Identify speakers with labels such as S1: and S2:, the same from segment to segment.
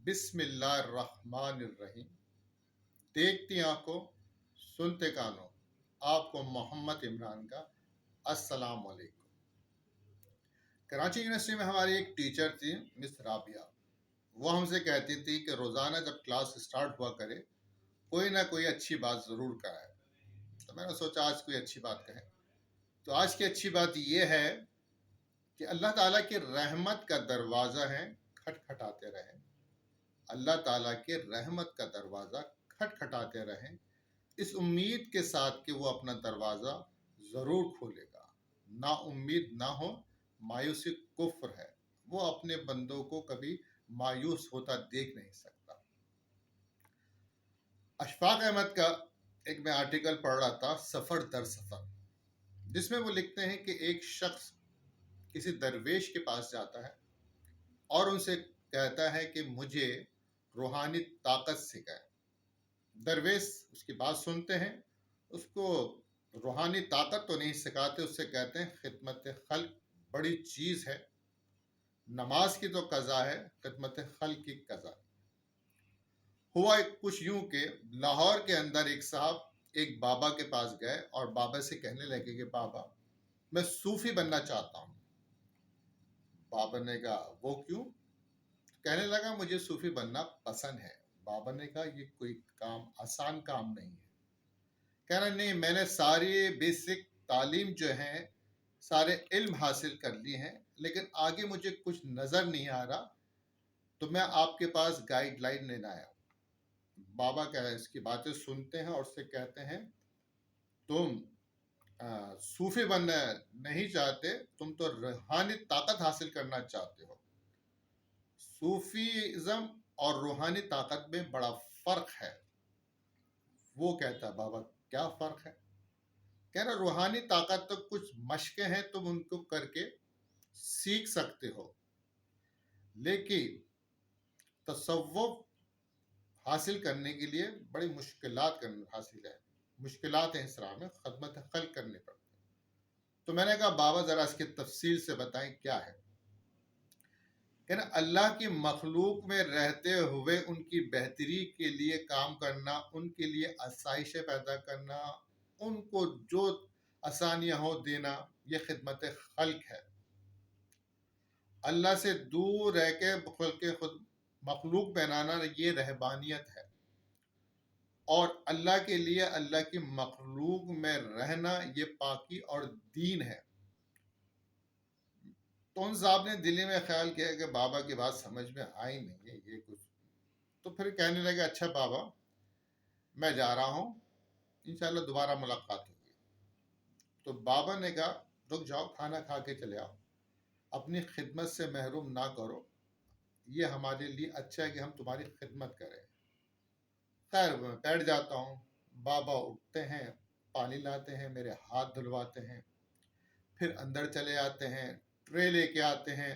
S1: بسم اللہ الرحمن الرحیم۔ دیکھتی آنکھوں سنتے کانوں، آپ کو محمد عمران کا السلام علیکم۔ کراچی یونیورسٹی میں ہماری ایک ٹیچر تھی مس رابعہ۔ وہ ہم سے کہتی تھی کہ روزانہ جب کلاس سٹارٹ ہوا کرے کوئی نہ کوئی اچھی بات ضرور کرائے۔ تو میں نے سوچا آج کوئی اچھی بات کہیں۔ تو آج کی اچھی بات یہ ہے کہ اللہ تعالیٰ کی رحمت کا دروازہ ہے، کھٹکھٹاتے رہیں۔ اللہ تعالیٰ کے رحمت کا دروازہ کھٹکھٹاتے رہیں، اس امید کے ساتھ کہ وہ اپنا دروازہ ضرور کھولے گا۔ نا امید نہ ہو، مایوسی کفر ہے۔ وہ اپنے بندوں کو کبھی مایوس ہوتا دیکھ نہیں سکتا۔ اشفاق احمد کا ایک میں آرٹیکل پڑھ رہا تھا، سفر در سفر، جس میں وہ لکھتے ہیں کہ ایک شخص کسی درویش کے پاس جاتا ہے اور ان سے کہتا ہے کہ مجھے روحانی طاقت سکھائے۔ درویش اس کی بات سنتے ہیں، اس کو روحانی طاقت تو نہیں سکھاتے، اس سے کہتے ہیں خدمت خلق بڑی چیز ہے، نماز کی تو قضا ہے، خدمت خلق کی قضا۔ ہوا کچھ یوں کہ لاہور کے اندر ایک صاحب ایک بابا کے پاس گئے اور بابا سے کہنے لگے کہ بابا میں صوفی بننا چاہتا ہوں۔ بابا نے کہا وہ کیوں؟ کہنے لگا مجھے صوفی بننا پسند ہے۔ بابا نے کہا یہ کوئی آسان کام نہیں ہے۔ کہہ رہا نہیں، میں نے ساری بیسک تعلیم جو ہے، سارے علم حاصل کر لی ہیں، لیکن آگے مجھے کچھ نظر نہیں آ رہا، تو میں آپ کے پاس گائیڈ لائن لینا آیا ہوں۔ بابا اس کی باتیں سنتے ہیں اور اس سے کہتے ہیں تم صوفی بننا نہیں چاہتے، تم تو روحانی طاقت حاصل کرنا چاہتے ہو۔ صوفیزم اور روحانی طاقت میں بڑا فرق ہے۔ وہ کہتا ہے بابا کیا فرق ہے؟ کہہ رہا روحانی طاقت تو کچھ مشقیں ہیں، تم ان کو کر کے سیکھ سکتے ہو، لیکن تصوف حاصل کرنے کے لیے بڑی مشکلات حاصل ہے، مشکلات ہیں، اس راہ میں خدمت خلق کرنے پڑتے ہیں۔ تو میں نے کہا بابا ذرا اس کی تفصیل سے بتائیں کیا ہے؟ کہ اللہ کی مخلوق میں رہتے ہوئے ان کی بہتری کے لیے کام کرنا، ان کے لیے آسائشیں پیدا کرنا، ان کو جو آسانیاں ہو دینا، یہ خدمت خلق ہے۔ اللہ سے دور رہ کے خود مخلوق بنانا یہ رہبانیت ہے، اور اللہ کے لیے اللہ کی مخلوق میں رہنا یہ پاکی اور دین ہے۔ تو ان صاحب نے دلی میں خیال کیا کہ بابا کی بات سمجھ میں آئی نہیں ہے یہ کچھ، تو پھر کہنے لگے اچھا بابا میں جا رہا ہوں، انشاءاللہ دوبارہ ملاقات ہوگی۔ تو بابا نے کہا رک جاؤ، کھانا کھا کے چلے آؤ، اپنی خدمت سے محروم نہ کرو، یہ ہمارے لیے اچھا ہے کہ ہم تمہاری خدمت کریں۔ خیر میں بیٹھ جاتا ہوں، بابا اٹھتے ہیں، پانی لاتے ہیں، میرے ہاتھ دھلواتے ہیں، پھر اندر چلے آتے ہیں، ٹرے لے کے آتے ہیں،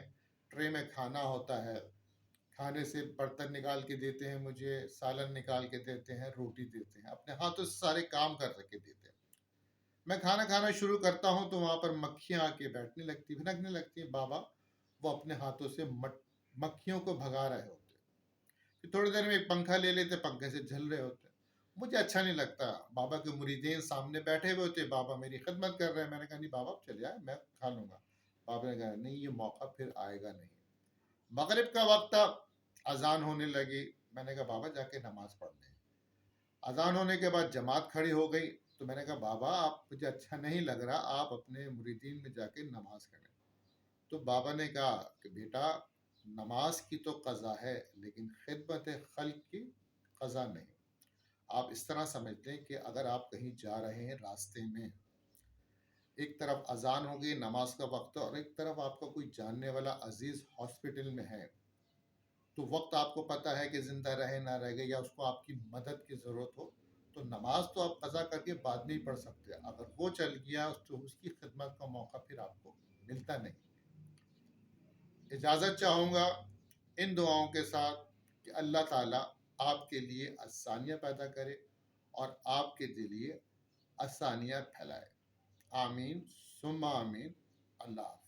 S1: ٹرے میں کھانا ہوتا ہے، کھانے سے برتن نکال کے دیتے ہیں، مجھے سالن نکال کے دیتے ہیں، روٹی دیتے ہیں، اپنے ہاتھوں سے سارے کام کر کے دیتے ہیں۔ میں کھانا کھانا شروع کرتا ہوں تو وہاں پر مکھیاں آ کے بیٹھنے لگتی، بھنکنے لگتی ہیں۔ بابا وہ اپنے ہاتھوں سے مکھیوں کو بھگا رہے ہوتے، پھر تھوڑی دیر میں ایک پنکھا لے لیتے، پنکھے سے جھل رہے ہوتے۔ مجھے اچھا نہیں لگتا، بابا کے مریدین سامنے بیٹھے ہوئے ہوتے، بابا میری خدمت کر رہے ہیں۔ میں نے کہا نہیں بابا چلے آئے، میں کھا لوں گا۔ بابا نے کہا نہیں، یہ موقع پھر آئے گا نہیں۔ مغرب کا وقت تھا، اذان ہونے لگی، میں نے کہا بابا جا کے نماز پڑھ لیں۔ اذان ہونے کے بعد جماعت کھڑی ہو گئی، تو میں نے کہا بابا آپ مجھے اچھا نہیں لگ رہا، آپ اپنے مریدین میں جا کے نماز کریں۔ تو بابا نے کہا کہ بیٹا نماز کی تو قضا ہے، لیکن خدمت خلق کی قضا نہیں۔ آپ اس طرح سمجھتے ہیں کہ اگر آپ کہیں جا رہے ہیں، راستے میں ایک طرف اذان ہوگی، نماز کا وقت ہے، اور ایک طرف آپ کا کوئی جاننے والا عزیز ہاسپٹل میں ہے، تو وقت آپ کو پتہ ہے کہ زندہ رہے نہ رہ گئے، یا اس کو آپ کی مدد کی ضرورت ہو، تو نماز تو آپ قضا کر کے بعد میں ہی پڑھ سکتے ہیں۔ اگر وہ چل گیا تو اس کی خدمت کا موقع پھر آپ کو ملتا نہیں۔ اجازت چاہوں گا ان دعاؤں کے ساتھ کہ اللہ تعالیٰ آپ کے لیے آسانیاں پیدا کرے اور آپ کے لیے آسانیاں پھیلائے۔ آمین ثم آمین۔ اللہ حافظ۔